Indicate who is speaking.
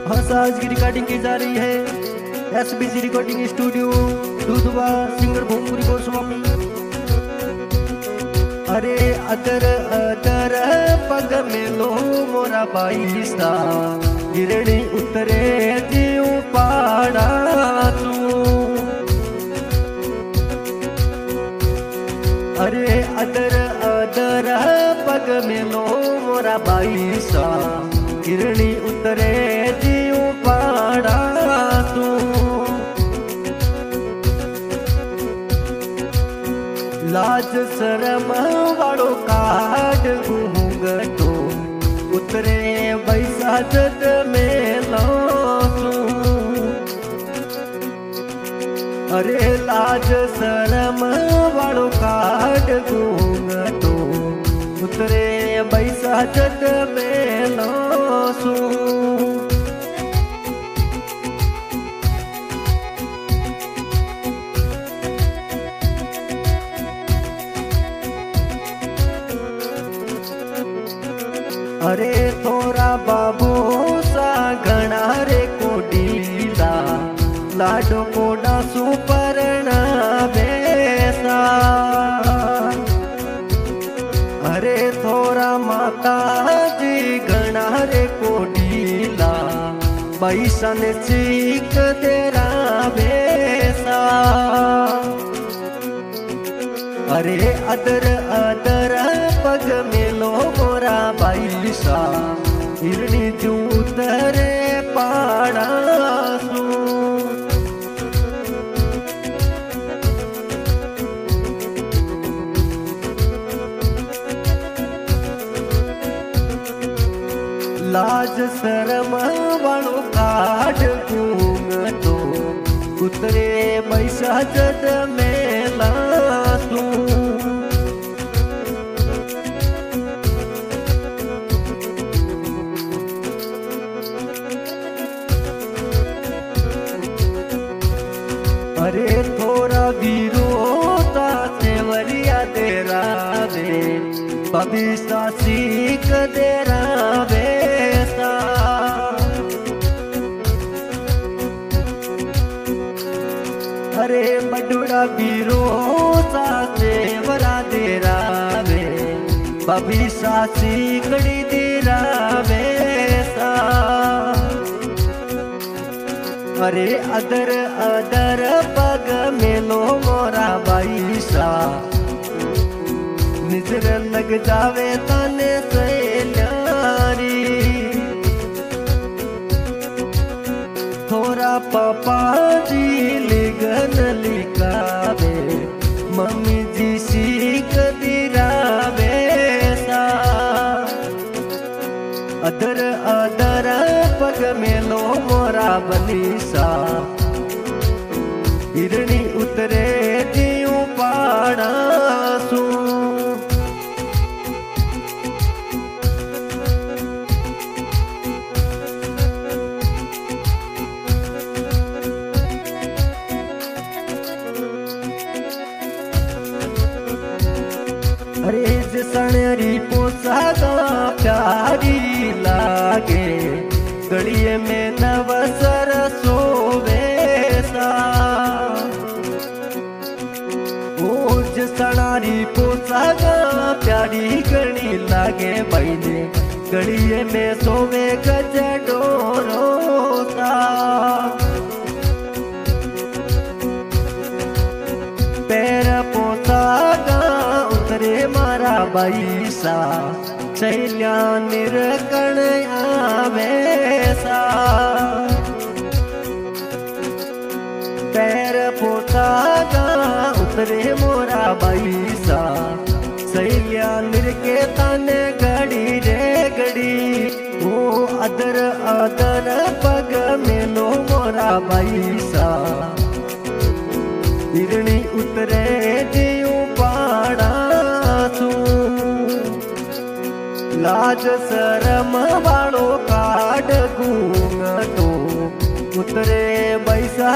Speaker 1: हाँ, आज की रिकॉर्डिंग की जा रही है एसबीसी रिकॉर्डिंग स्टूडियो दूधवा सिंगर भूमपुरी गोस्वामी। अरे अदर अदर पग में लो मोरा बाईसा गिरणी उतरे जीव पाड़ा तू। अरे अदर अदर पग में लो मोरा बाईसा गिरणी उतरे जीव पाड़ा तू। लाज शरम वाड़ो काट घूंघटो उतरे बैसा जद में लो तू। अरे लाज शरम वाड़ो काट घूंघटो उतरे बैसा जद में लो सू। अरे थोड़ा बाबू सा घना रे कोडीला लाडो कोडा सुपर्ण बेसा। अरे थोड़ा माता जी घना रे कोडीला बैसा ने चीक तेरा बेसा। अरे अदर अदर पग मेलो मोरा बाईसा हिरणी जू उतरे पाड़ा सू। लाज शरम वाणो काट घूंघटो उतरे बैसा जद मेला तू। अरे थोड़ा विरोता सेवरिया तेरा बे बबीसा सीख तेरा बेसा। अरे बडुड़ा विरोता सेवरा तेरा बे बबीसा सीखड़ी तेरा बेसा। अरे अदर अदर पग मेलो मोरा बाईसा निजर लग जावे तने सैलारी। थोड़ा पापा जी लिगन लिखावे मम्मी जी सीख दिरावे सा। अदर अदर पग मेलो मोरा बनीसा हिरणी उतरे जीव पाड़ा सू। अरे सणरी पोसागा प्यारी लागे गलिये में नवसर सोवेसा। ओज सणारी पोसागा प्यारी गणी लागे बैने गलिये में सोवे गजडोरोसा। पैर पोसागा उतरे मारा बाईसा शैल्या निरकण आवेसा। पैर पोतागा उतरे मोरा बाईसा शैल्या निरके तने गड़ी रे गड़ी। वो अदर अदर पग मेलो मोरा बाईसा हिरणी उतरे जीव पाड़ा सू। लाज शरम वाड़ो काट घूंघटो उतरे बैसा